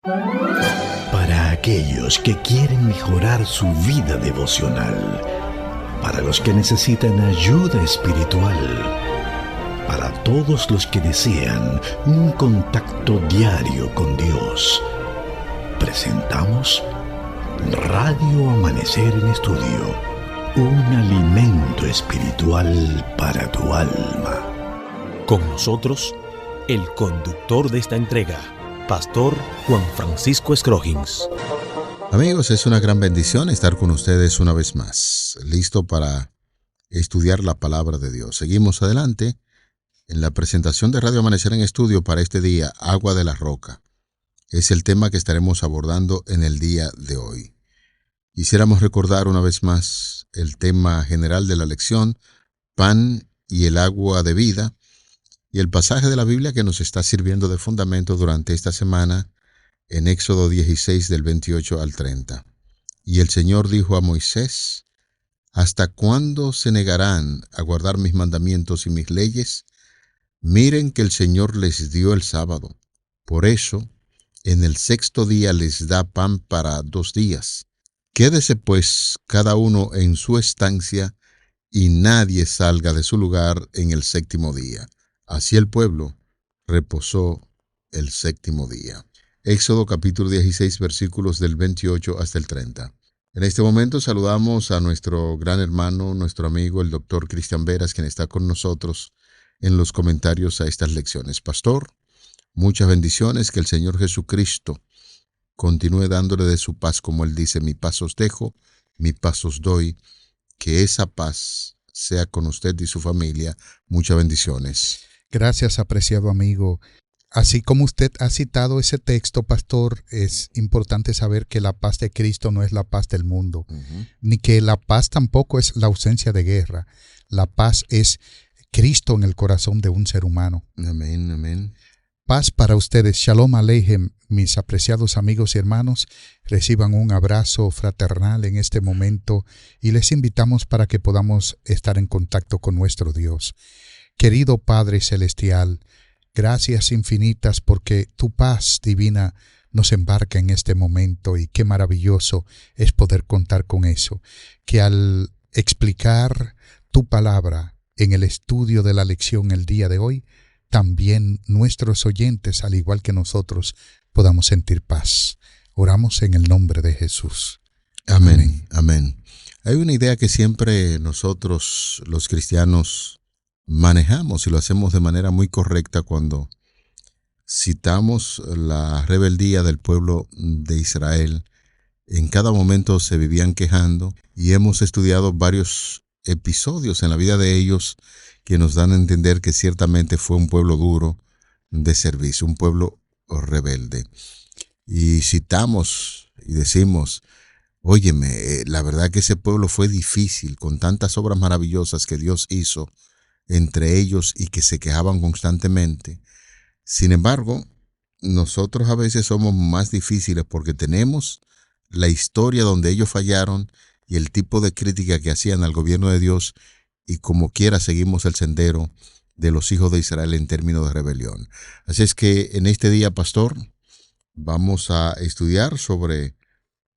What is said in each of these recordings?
Para aquellos que quieren mejorar su vida devocional, para los que necesitan ayuda espiritual, para todos los que desean un contacto diario con Dios, presentamos Radio Amanecer en Estudio, un alimento espiritual para tu alma. Con nosotros, el conductor de esta entrega, Pastor Juan Francisco Scroggins. Amigos, es una gran bendición estar con ustedes una vez más, listo para estudiar la palabra de Dios. Seguimos adelante en la presentación de Radio Amanecer en Estudio para este día, Agua de la Roca. Es el tema que estaremos abordando en el día de hoy. Quisiéramos recordar una vez más el tema general de la lección, pan y el agua de vida, y el pasaje de la Biblia que nos está sirviendo de fundamento durante esta semana en Éxodo 16 del 28 al 30. Y el Señor dijo a Moisés: ¿hasta cuándo se negarán a guardar mis mandamientos y mis leyes? Miren que el Señor les dio el sábado. Por eso, en el sexto día les da pan para 2 días. Quédese pues cada uno en su estancia y nadie salga de su lugar en el séptimo día. Así el pueblo reposó el séptimo día. Éxodo capítulo 16, versículos del 28 hasta el 30. En este momento saludamos a nuestro gran hermano, nuestro amigo, el doctor Cristian Veras, quien está con nosotros en los comentarios a estas lecciones. Pastor, muchas bendiciones, que el Señor Jesucristo continúe dándole de su paz, como Él dice: mi paz os dejo, mi paz os doy, que esa paz sea con usted y su familia. Muchas bendiciones. Gracias, apreciado amigo. Así como usted ha citado ese texto, pastor, es importante saber que la paz de Cristo no es la paz del mundo, ni que la paz tampoco es la ausencia de guerra. La paz es Cristo en el corazón de un ser humano. Amén, amén. Paz para ustedes. Shalom Aleichem, mis apreciados amigos y hermanos. Reciban un abrazo fraternal en este momento y les invitamos para que podamos estar en contacto con nuestro Dios. Querido Padre Celestial, gracias infinitas porque tu paz divina nos embarca en este momento, y qué maravilloso es poder contar con eso. Que al explicar tu palabra en el estudio de la lección el día de hoy, también nuestros oyentes, al igual que nosotros, podamos sentir paz. Oramos en el nombre de Jesús. Amén, amén. Hay una idea que siempre nosotros, los cristianos, manejamos y lo hacemos de manera muy correcta cuando citamos la rebeldía del pueblo de Israel. En cada momento se vivían quejando y hemos estudiado varios episodios en la vida de ellos que nos dan a entender que ciertamente fue un pueblo duro de servicio, un pueblo rebelde. Y citamos y decimos: óyeme, la verdad que ese pueblo fue difícil, con tantas obras maravillosas que Dios hizo entre ellos y que se quejaban constantemente. Sin embargo, nosotros a veces somos más difíciles porque tenemos la historia donde ellos fallaron y el tipo de crítica que hacían al gobierno de Dios, y como quiera seguimos el sendero de los hijos de Israel en términos de rebelión. Así es que en este día, pastor, vamos a estudiar sobre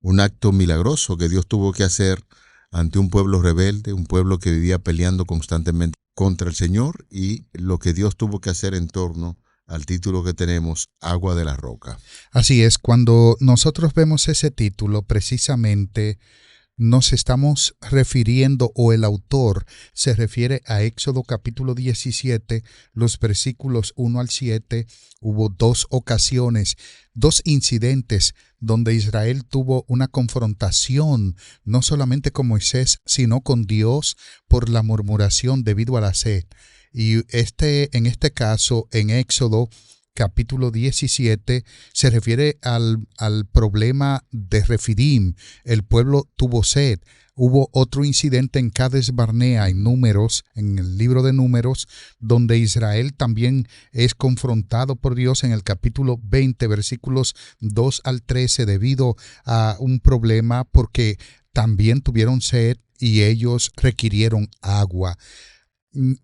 un acto milagroso que Dios tuvo que hacer ante un pueblo rebelde, un pueblo que vivía peleando constantemente contra el Señor, y lo que Dios tuvo que hacer en torno al título que tenemos, Agua de la Roca. Así es, cuando nosotros vemos ese título, precisamente nos estamos refiriendo, o el autor se refiere a Éxodo capítulo 17, los versículos 1 al 7. Hubo 2 ocasiones, 2 incidentes donde Israel tuvo una confrontación, no solamente con Moisés, sino con Dios por la murmuración debido a la sed. Y en este caso, en Éxodo capítulo 17, se refiere al problema de Refidim. El pueblo tuvo sed. Hubo otro incidente en Cades Barnea, en Números, en el libro de Números, donde Israel también es confrontado por Dios en el capítulo 20, versículos 2 al 13, debido a un problema porque también tuvieron sed y ellos requirieron agua.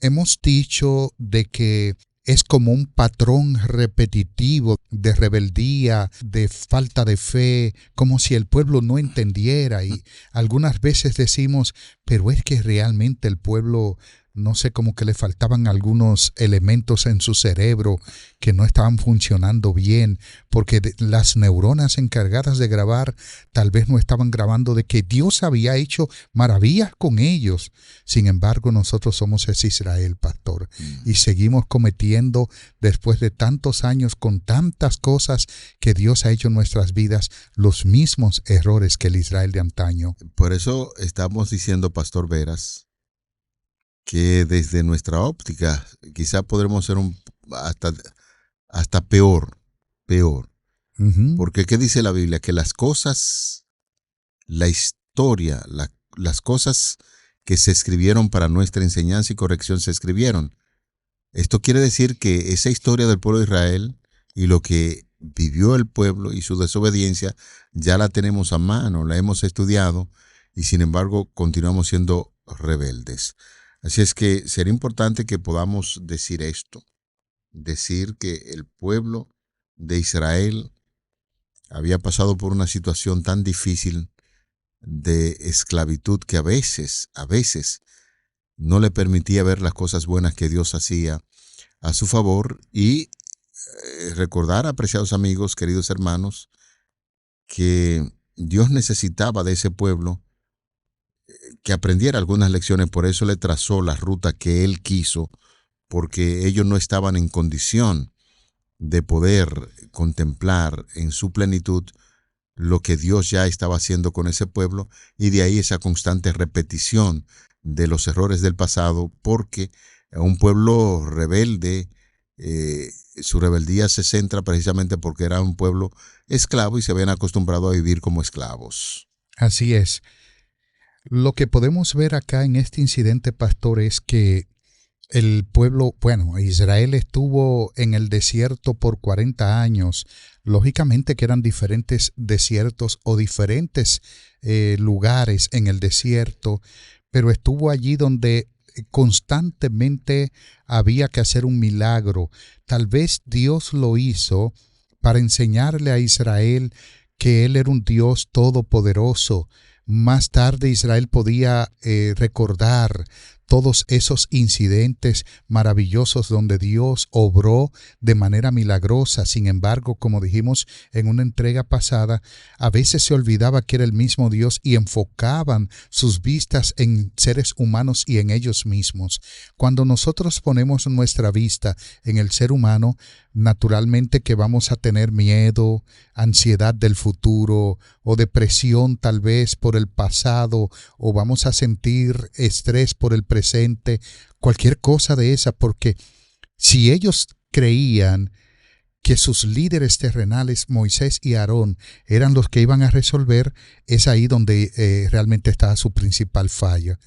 Hemos dicho de que es como un patrón repetitivo de rebeldía, de falta de fe, como si el pueblo no entendiera. Y algunas veces decimos, pero es que realmente el pueblo, no sé, como que le faltaban algunos elementos en su cerebro que no estaban funcionando bien, porque las neuronas encargadas de grabar tal vez no estaban grabando de que Dios había hecho maravillas con ellos. Sin embargo, nosotros somos ese Israel, pastor, y seguimos cometiendo, después de tantos años, con tantas cosas que Dios ha hecho en nuestras vidas, los mismos errores que el Israel de antaño. Por eso estamos diciendo, Pastor Veras, que desde nuestra óptica quizá podremos ser hasta peor. Porque ¿qué dice la Biblia? Que las cosas, la historia, las cosas que se escribieron para nuestra enseñanza y corrección se escribieron. Esto quiere decir que esa historia del pueblo de Israel y lo que vivió el pueblo y su desobediencia ya la tenemos a mano, la hemos estudiado y sin embargo continuamos siendo rebeldes. Así es que sería importante que podamos decir esto, decir que el pueblo de Israel había pasado por una situación tan difícil de esclavitud que a veces no le permitía ver las cosas buenas que Dios hacía a su favor y recordar, apreciados amigos, queridos hermanos, que Dios necesitaba de ese pueblo que aprendiera algunas lecciones, por eso le trazó la ruta que él quiso, porque ellos no estaban en condición de poder contemplar en su plenitud lo que Dios ya estaba haciendo con ese pueblo, y de ahí esa constante repetición de los errores del pasado, porque un pueblo rebelde, su rebeldía se centra precisamente porque era un pueblo esclavo y se habían acostumbrado a vivir como esclavos. Así es. Lo que podemos ver acá en este incidente, pastor, es que el pueblo, Israel estuvo en el desierto por 40 años. Lógicamente que eran diferentes desiertos o diferentes lugares en el desierto, pero estuvo allí donde constantemente había que hacer un milagro. Tal vez Dios lo hizo para enseñarle a Israel que Él era un Dios todopoderoso. Más tarde Israel podía recordar todos esos incidentes maravillosos donde Dios obró de manera milagrosa. Sin embargo, como dijimos en una entrega pasada, a veces se olvidaba que era el mismo Dios y enfocaban sus vistas en seres humanos y en ellos mismos. Cuando nosotros ponemos nuestra vista en el ser humano, naturalmente que vamos a tener miedo, ansiedad del futuro o depresión tal vez por el pasado, o vamos a sentir estrés por el presente, cualquier cosa de esa, porque si ellos creían que sus líderes terrenales, Moisés y Aarón, eran los que iban a resolver, es ahí donde realmente está su principal falla.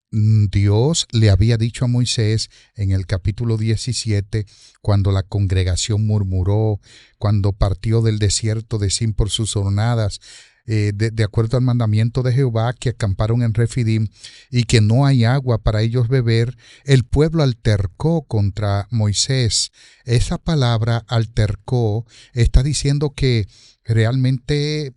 Dios le había dicho a Moisés en el capítulo 17, cuando la congregación murmuró, cuando partió del desierto de Sin por sus jornadas, de acuerdo al mandamiento de Jehová, que acamparon en Refidim y que no hay agua para ellos beber, el pueblo altercó contra Moisés. Esa palabra altercó está diciendo que realmente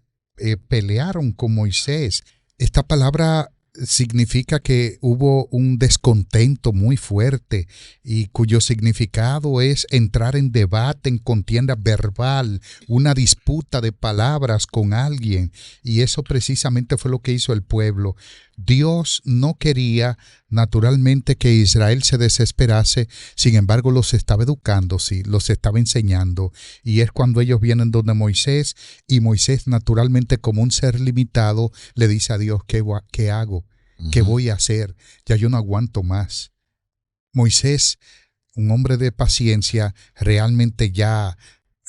pelearon con Moisés. Esta palabra significa que hubo un descontento muy fuerte y cuyo significado es entrar en debate, en contienda verbal, una disputa de palabras con alguien, y eso precisamente fue lo que hizo el pueblo. Dios no quería naturalmente que Israel se desesperase, sin embargo los estaba educando, sí, los estaba enseñando, y es cuando ellos vienen donde Moisés, y Moisés naturalmente como un ser limitado le dice a Dios, ¿qué hago? ¿Qué voy a hacer? Ya yo no aguanto más. Moisés, un hombre de paciencia, realmente ya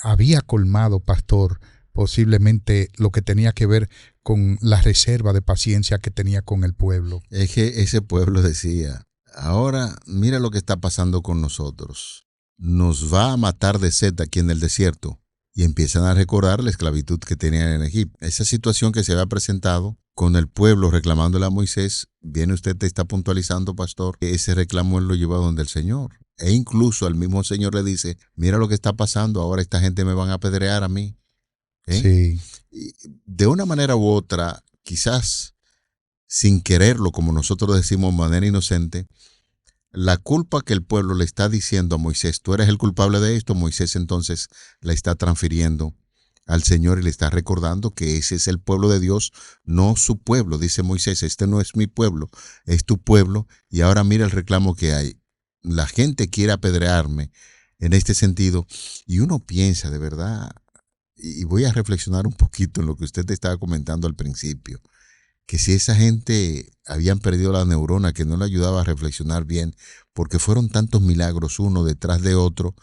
había colmado, pastor, posiblemente lo que tenía que ver con la reserva de paciencia que tenía con el pueblo. Es que ese pueblo decía, ahora mira lo que está pasando con nosotros. Nos va a matar de sed aquí en el desierto. y empiezan a recordar la esclavitud que tenían en Egipto. Esa situación que se había presentado con el pueblo reclamándole a Moisés, viene usted, te está puntualizando, pastor, que ese reclamo él lo lleva donde el Señor. E incluso al mismo Señor le dice, mira lo que está pasando, ahora esta gente me van a apedrear a mí. Sí. Y de una manera u otra, quizás sin quererlo, como nosotros decimos de manera inocente, la culpa que el pueblo le está diciendo a Moisés, tú eres el culpable de esto, Moisés entonces la está transfiriendo al Señor y le está recordando que ese es el pueblo de Dios, no su pueblo. Dice Moisés, este no es mi pueblo, es tu pueblo, y ahora mira el reclamo que hay. La gente quiere apedrearme en este sentido, y uno piensa de verdad, y voy a reflexionar un poquito en lo que usted estaba comentando al principio, que si esa gente habían perdido la neurona, que no le ayudaba a reflexionar bien, porque fueron tantos milagros uno detrás de otro,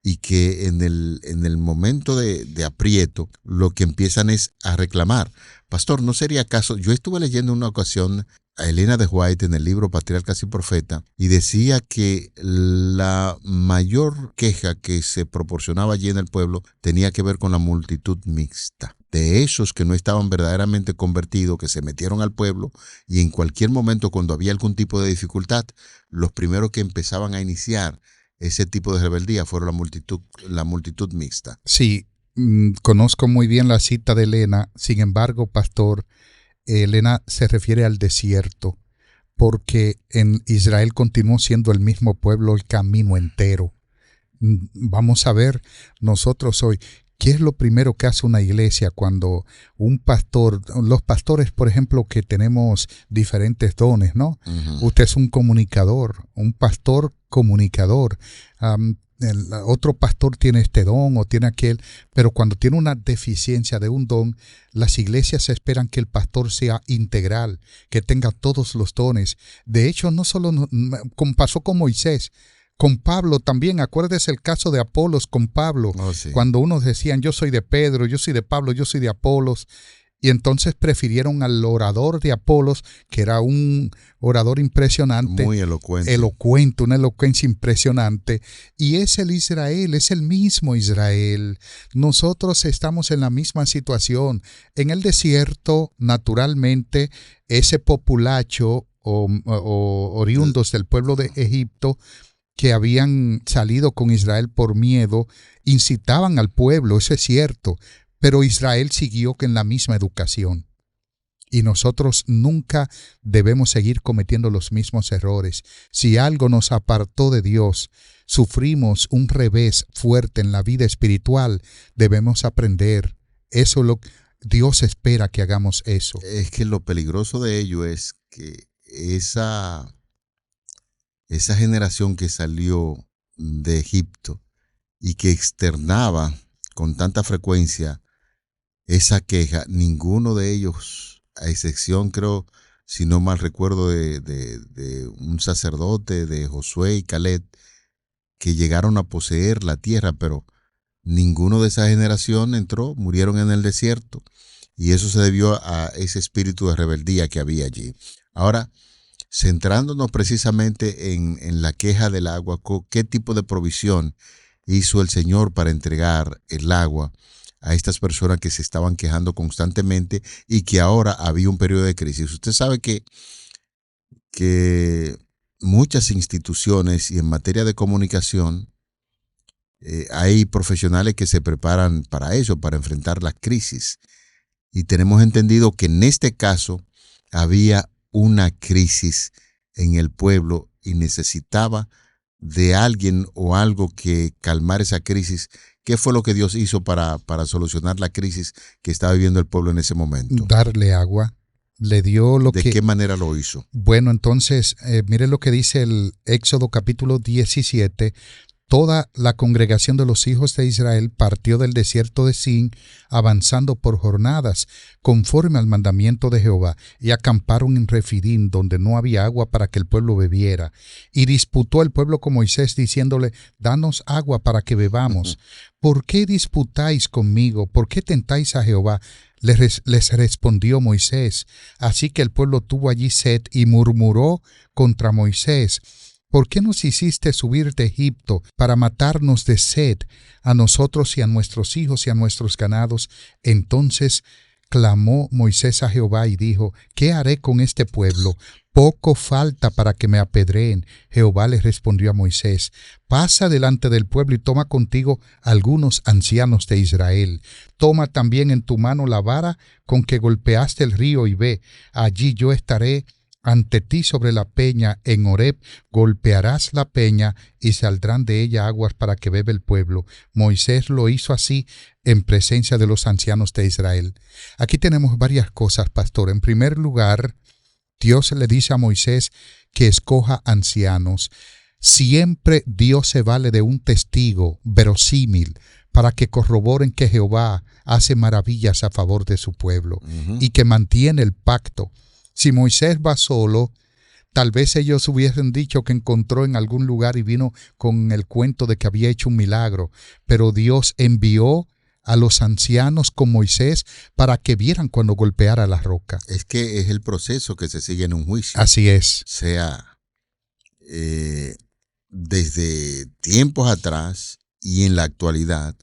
y que en el momento de aprieto, lo que empiezan es a reclamar. Pastor, ¿no sería acaso? Yo estuve leyendo en una ocasión a Elena de White en el libro Patriarcas y Profetas, y decía que la mayor queja que se proporcionaba allí en el pueblo tenía que ver con la multitud mixta, de esos que no estaban verdaderamente convertidos, que se metieron al pueblo, y en cualquier momento cuando había algún tipo de dificultad, los primeros que empezaban a iniciar ese tipo de rebeldía fueron la multitud mixta. Sí, conozco muy bien la cita de Elena. Sin embargo, pastor, Elena se refiere al desierto, porque en Israel continuó siendo el mismo pueblo el camino entero. Vamos a ver nosotros hoy, ¿qué es lo primero que hace una iglesia cuando un pastor, los pastores, por ejemplo, que tenemos diferentes dones, ¿no? Uh-huh. Usted es un comunicador, un pastor comunicador. El otro pastor tiene este don o tiene aquel, pero cuando tiene una deficiencia de un don, las iglesias esperan que el pastor sea integral, que tenga todos los dones. De hecho, no solo como pasó con Moisés, con Pablo también. Acuérdese el caso de Apolos con Pablo, sí. Cuando unos decían yo soy de Pedro, yo soy de Pablo, yo soy de Apolos, y entonces prefirieron al orador de Apolos, que era un orador impresionante, muy elocuente, una elocuencia impresionante, y es el Israel, es el mismo Israel. Nosotros estamos en la misma situación. En el desierto, naturalmente, ese populacho o oriundos del pueblo de Egipto que habían salido con Israel por miedo, incitaban al pueblo, eso es cierto, pero Israel siguió en la misma educación. Y nosotros nunca debemos seguir cometiendo los mismos errores. Si algo nos apartó de Dios, sufrimos un revés fuerte en la vida espiritual, debemos aprender. Eso Dios espera que hagamos eso. Es que lo peligroso de ello es que esa generación que salió de Egipto y que externaba con tanta frecuencia esa queja, ninguno de ellos, a excepción, creo, si no mal recuerdo, de un sacerdote, de Josué y Caleb, que llegaron a poseer la tierra, pero ninguno de esa generación murieron en el desierto, y eso se debió a ese espíritu de rebeldía que había allí. Ahora, centrándonos precisamente en la queja del agua, ¿qué tipo de provisión hizo el Señor para entregar el agua a estas personas que se estaban quejando constantemente y que ahora había un periodo de crisis? Usted sabe que muchas instituciones y en materia de comunicación hay profesionales que se preparan para eso, para enfrentar las crisis. Y tenemos entendido que en este caso había una crisis en el pueblo y necesitaba de alguien o algo que calmar esa crisis. ¿Qué fue lo que Dios hizo para solucionar la crisis que estaba viviendo el pueblo en ese momento? Darle agua. Le dio lo que... ¿De qué manera lo hizo? Bueno, entonces, mire lo que dice el Éxodo capítulo 17. Toda la congregación de los hijos de Israel partió del desierto de Sin, avanzando por jornadas, conforme al mandamiento de Jehová, y acamparon en Refidim, donde no había agua para que el pueblo bebiera. Y disputó el pueblo con Moisés, diciéndole, danos agua para que bebamos. ¿Por qué disputáis conmigo? ¿Por qué tentáis a Jehová? Les respondió Moisés. Así que el pueblo tuvo allí sed y murmuró contra Moisés. ¿por qué nos hiciste subir de Egipto para matarnos de sed, a nosotros y a nuestros hijos y a nuestros ganados? Entonces clamó Moisés a Jehová y dijo, ¿qué haré con este pueblo? Poco falta para que me apedreen. Jehová le respondió a Moisés, pasa delante del pueblo y toma contigo algunos ancianos de Israel. Toma también en tu mano la vara con que golpeaste el río y ve, allí yo estaré ante ti sobre la peña en Horeb, golpearás la peña y saldrán de ella aguas para que beba el pueblo. Moisés lo hizo así en presencia de los ancianos de Israel. Aquí tenemos varias cosas, pastor. En primer lugar, Dios le dice a Moisés que escoja ancianos. Siempre Dios se vale de un testigo verosímil para que corroboren que Jehová hace maravillas a favor de su pueblo y que mantiene el pacto. Si Moisés va solo, tal vez ellos hubiesen dicho que encontró en algún lugar y vino con el cuento de que había hecho un milagro, pero Dios envió a los ancianos con Moisés para que vieran cuando golpeara la roca. Es que es el proceso que se sigue en un juicio. Así es. Sea desde tiempos atrás y en la actualidad,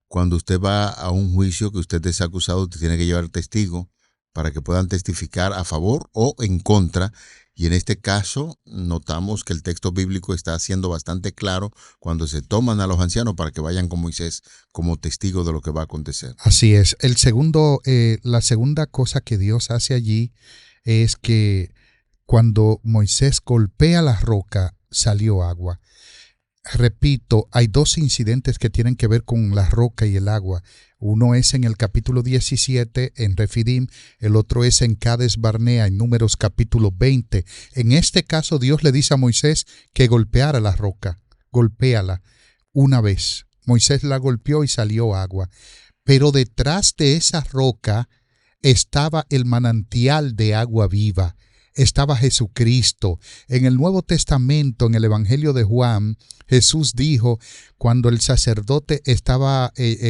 cuando usted va a un juicio que usted es acusado, usted tiene que llevar testigo para que puedan testificar a favor o en contra. Y en este caso notamos que el texto bíblico está siendo bastante claro cuando se toman a los ancianos para que vayan con Moisés como testigo de lo que va a acontecer. Así es. La segunda cosa que Dios hace allí es que cuando Moisés golpea la roca, salió agua. Repito, hay dos incidentes que tienen que ver con la roca y el agua. Uno es en el capítulo 17 en Refidim, el otro es en Cades Barnea en Números capítulo 20. En este caso Dios le dice a Moisés que golpeara la roca, golpéala una vez. Moisés la golpeó y salió agua. Pero detrás de esa roca estaba el manantial de agua viva. Estaba Jesucristo. En el Nuevo Testamento, en el Evangelio de Juan, Jesús dijo, cuando el sacerdote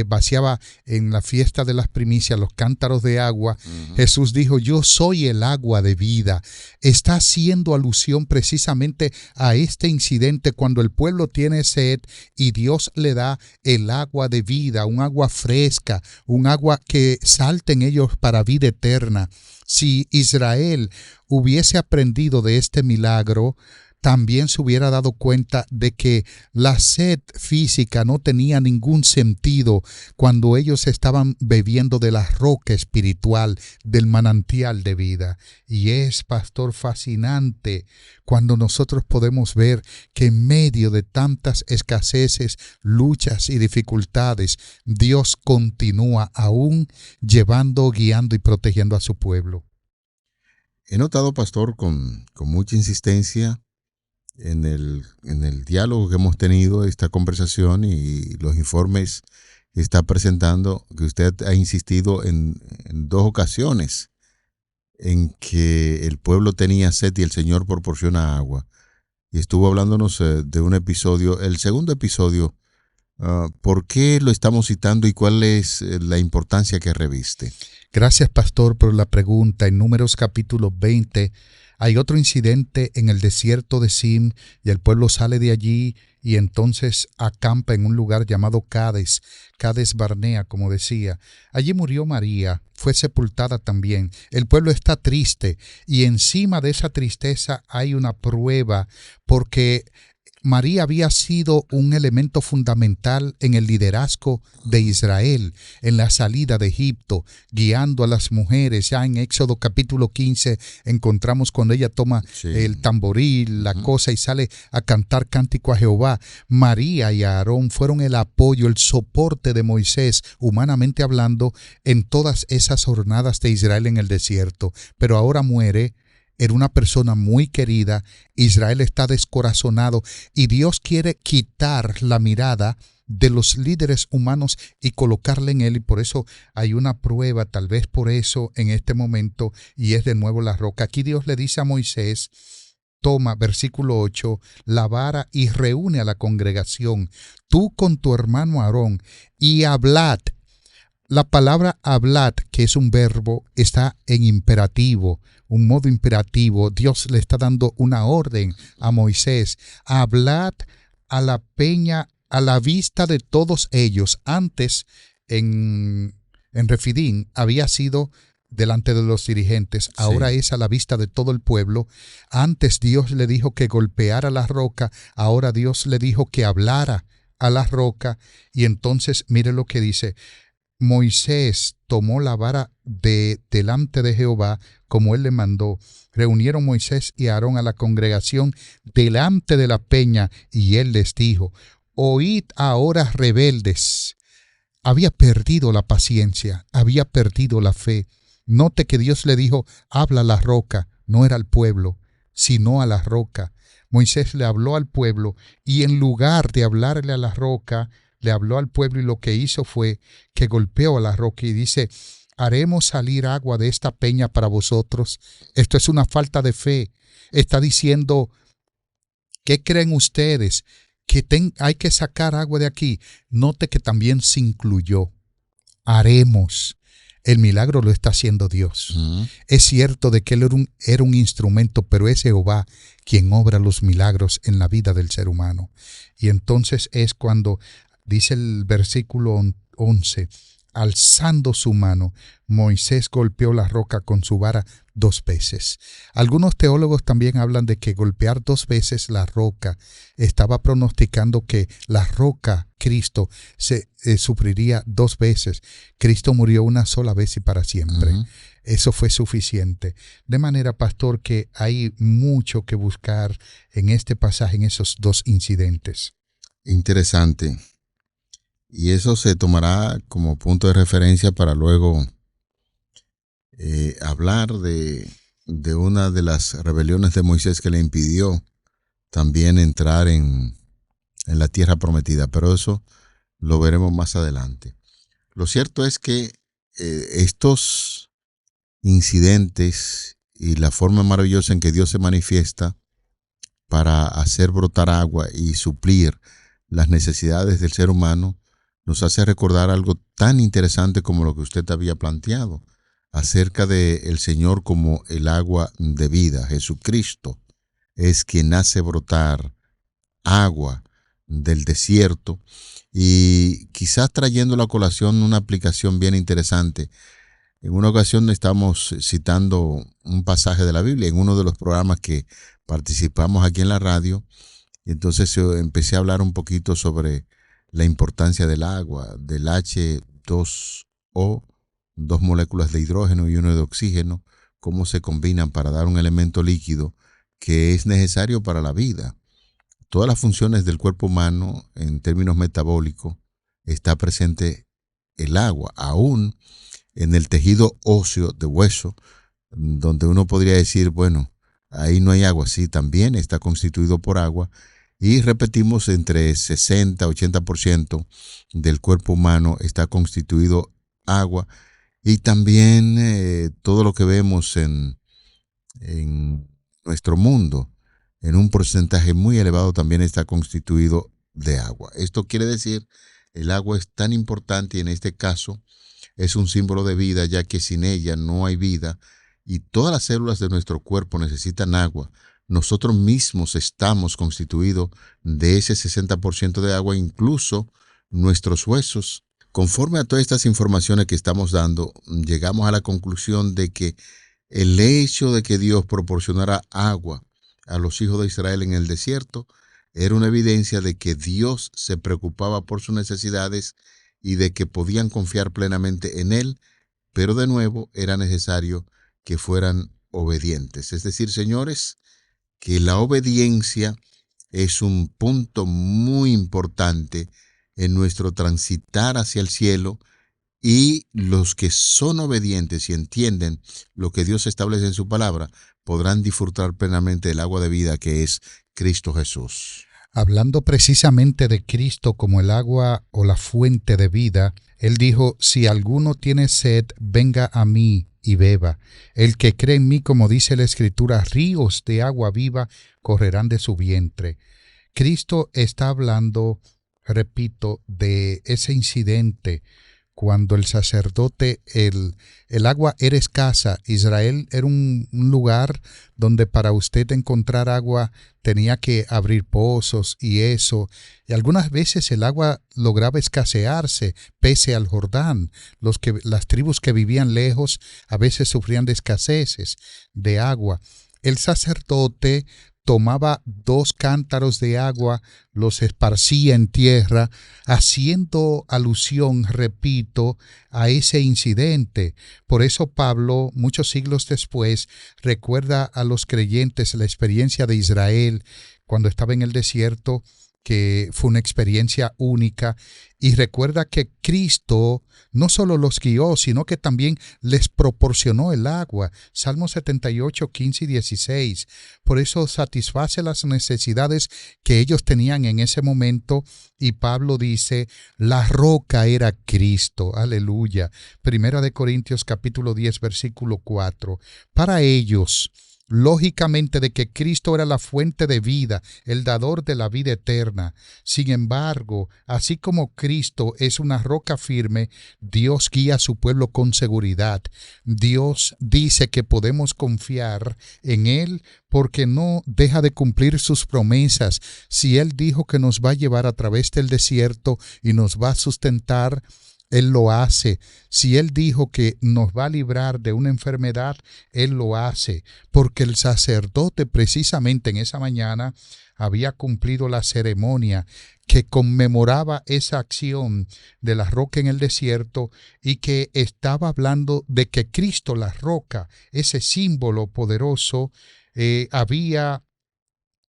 vaciaba en la fiesta de las primicias los cántaros de agua, Jesús dijo, yo soy el agua de vida. Está haciendo alusión precisamente a este incidente cuando el pueblo tiene sed y Dios le da el agua de vida, un agua fresca, un agua que salte en ellos para vida eterna. Si Israel hubiese aprendido de este milagro, también se hubiera dado cuenta de que la sed física no tenía ningún sentido cuando ellos estaban bebiendo de la roca espiritual, del manantial de vida. Y es, pastor, fascinante cuando nosotros podemos ver que en medio de tantas escaseces, luchas y dificultades, Dios continúa aún llevando, guiando y protegiendo a su pueblo. He notado, pastor, con mucha insistencia en el diálogo que hemos tenido, esta conversación y los informes que está presentando, que usted ha insistido en dos ocasiones en que el pueblo tenía sed y el Señor proporciona agua. Y estuvo hablándonos de un episodio, el segundo episodio. ¿Por qué lo estamos citando y cuál es la importancia que reviste? Gracias, pastor, por la pregunta. En Números capítulo 20 hay otro incidente en el desierto de Zin y el pueblo sale de allí y entonces acampa en un lugar llamado Cades Barnea, como decía. Allí murió María, fue sepultada también. El pueblo está triste y encima de esa tristeza hay una prueba porque María había sido un elemento fundamental en el liderazgo de Israel, en la salida de Egipto, guiando a las mujeres. Ya en Éxodo capítulo 15 encontramos cuando ella toma el tamboril, la cosa, y sale a cantar cántico a Jehová. María y Aarón fueron el apoyo, el soporte de Moisés, humanamente hablando, en todas esas jornadas de Israel en el desierto. Pero ahora muere. Era una persona muy querida, Israel está descorazonado y Dios quiere quitar la mirada de los líderes humanos y colocarla en él, y por eso hay una prueba, tal vez por eso en este momento, y es de nuevo la roca. Aquí Dios le dice a Moisés, toma, versículo 8, la vara y reúne a la congregación, tú con tu hermano Aarón, y hablad. La palabra hablad, que es un verbo, está en imperativo, un modo imperativo. Dios le está dando una orden a Moisés. Hablad a la peña, a la vista de todos ellos. Antes, en Refidín, había sido delante de los dirigentes, ahora es a la vista de todo el pueblo. Antes Dios le dijo que golpeara la roca, ahora Dios le dijo que hablara a la roca. Y entonces mire lo que dice: Moisés tomó la vara de delante de Jehová, como él le mandó. Reunieron Moisés y Aarón a la congregación delante de la peña, y él les dijo: oíd ahora, rebeldes. Había perdido la paciencia, había perdido la fe. Note que Dios le dijo: habla a la roca. No era al pueblo, sino a la roca. Moisés le habló al pueblo, y en lugar de hablarle a la roca, le habló al pueblo, y lo que hizo fue que golpeó a la roca y dice: haremos salir agua de esta peña para vosotros. Esto es una falta de fe. Está diciendo: ¿qué creen ustedes? Que hay que sacar agua de aquí. Note que también se incluyó. Haremos. El milagro lo está haciendo Dios. Es cierto de que él era un instrumento, pero es Jehová quien obra los milagros en la vida del ser humano. Y entonces es cuando dice el versículo 11: alzando su mano, Moisés golpeó la roca con su vara 2 veces. Algunos teólogos también hablan de que golpear 2 veces la roca estaba pronosticando que la roca, Cristo, se sufriría 2 veces. Cristo murió una sola vez y para siempre. Eso fue suficiente. De manera, pastor, que hay mucho que buscar en este pasaje, en esos 2 incidentes. Interesante. Y eso se tomará como punto de referencia para luego hablar de una de las rebeliones de Moisés que le impidió también entrar en la tierra prometida. Pero eso lo veremos más adelante. Lo cierto es que estos incidentes y la forma maravillosa en que Dios se manifiesta para hacer brotar agua y suplir las necesidades del ser humano nos hace recordar algo tan interesante como lo que usted había planteado acerca del Señor como el agua de vida. Jesucristo es quien hace brotar agua del desierto, y quizás trayendo a la colación una aplicación bien interesante. En una ocasión estamos citando un pasaje de la Biblia en uno de los programas que participamos aquí en la radio, y entonces empecé a hablar un poquito sobre la importancia del agua, del H2O, 2 moléculas de hidrógeno y 1 de oxígeno, cómo se combinan para dar un elemento líquido que es necesario para la vida. Todas las funciones del cuerpo humano, en términos metabólicos, está presente el agua, aún en el tejido óseo de hueso, donde uno podría decir, bueno, ahí no hay agua. Sí, también está constituido por agua. Y repetimos, entre 60-80% del cuerpo humano está constituido agua. Y también todo lo que vemos en nuestro mundo, en un porcentaje muy elevado, también está constituido de agua. Esto quiere decir, el agua es tan importante, y en este caso es un símbolo de vida, ya que sin ella no hay vida, y todas las células de nuestro cuerpo necesitan agua. Nosotros mismos estamos constituidos de ese 60% de agua, incluso nuestros huesos. Conforme a todas estas informaciones que estamos dando, llegamos a la conclusión de que el hecho de que Dios proporcionara agua a los hijos de Israel en el desierto era una evidencia de que Dios se preocupaba por sus necesidades y de que podían confiar plenamente en Él, pero de nuevo era necesario que fueran obedientes. Es decir, señores, que la obediencia es un punto muy importante en nuestro transitar hacia el cielo, y los que son obedientes y entienden lo que Dios establece en su palabra podrán disfrutar plenamente del agua de vida que es Cristo Jesús. Hablando precisamente de Cristo como el agua o la fuente de vida, Él dijo: si alguno tiene sed, venga a mí y beba. El que cree en mí, como dice la Escritura, ríos de agua viva correrán de su vientre. Cristo está hablando, repito, de ese incidente cuando el sacerdote, el agua era escasa. Israel era un lugar donde para usted encontrar agua tenía que abrir pozos y eso. Y algunas veces el agua lograba escasearse pese al Jordán. Las tribus que vivían lejos a veces sufrían de escaseces de agua. El sacerdote tomaba 2 cántaros de agua, los esparcía en tierra, haciendo alusión, repito, a ese incidente. Por eso Pablo, muchos siglos después, recuerda a los creyentes la experiencia de Israel cuando estaba en el desierto, que fue una experiencia única, y recuerda que Cristo no solo los guió, sino que también les proporcionó el agua. Salmo 78, 15 y 16. Por eso satisface las necesidades que ellos tenían en ese momento, y Pablo dice, la roca era Cristo. Aleluya. Primera de Corintios capítulo 10, versículo 4. Para ellos, lógicamente, de que Cristo era la fuente de vida, el dador de la vida eterna. Sin embargo, así como Cristo es una roca firme, Dios guía a su pueblo con seguridad. Dios dice que podemos confiar en Él porque no deja de cumplir sus promesas. Si Él dijo que nos va a llevar a través del desierto y nos va a sustentar, Él lo hace. Si Él dijo que nos va a librar de una enfermedad, Él lo hace. Porque el sacerdote precisamente en esa mañana había cumplido la ceremonia que conmemoraba esa acción de la roca en el desierto, y que estaba hablando de que Cristo, la roca, ese símbolo poderoso, había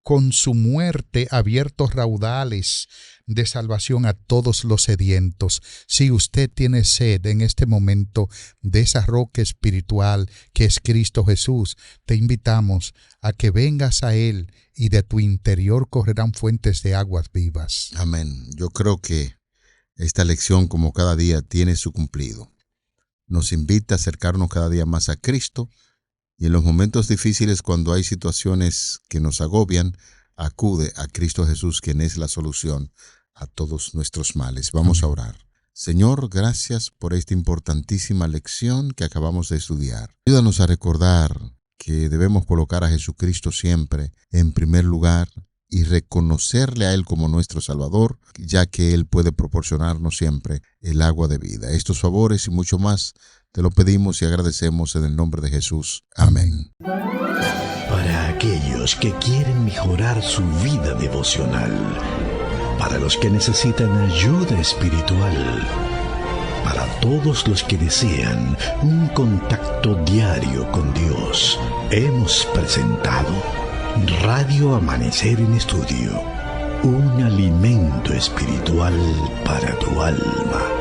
con su muerte abierto raudales de salvación a todos los sedientos. Si usted tiene sed en este momento de esa roca espiritual que es Cristo Jesús, te invitamos a que vengas a Él, y de tu interior correrán fuentes de aguas vivas. Amén. Yo creo que esta lección, como cada día, tiene su cumplido. Nos invita a acercarnos cada día más a Cristo, y en los momentos difíciles, cuando hay situaciones que nos agobian, acude a Cristo Jesús, quien es la solución a todos nuestros males. Vamos a orar. Señor, gracias por esta importantísima lección que acabamos de estudiar. Ayúdanos a recordar que debemos colocar a Jesucristo siempre en primer lugar y reconocerle a Él como nuestro Salvador, ya que Él puede proporcionarnos siempre el agua de vida. Estos favores y mucho más te lo pedimos y agradecemos en el nombre de Jesús. Amén. Para aquellos que quieren mejorar su vida devocional, para los que necesitan ayuda espiritual, para todos los que desean un contacto diario con Dios, hemos presentado Radio Amanecer en Estudio, un alimento espiritual para tu alma.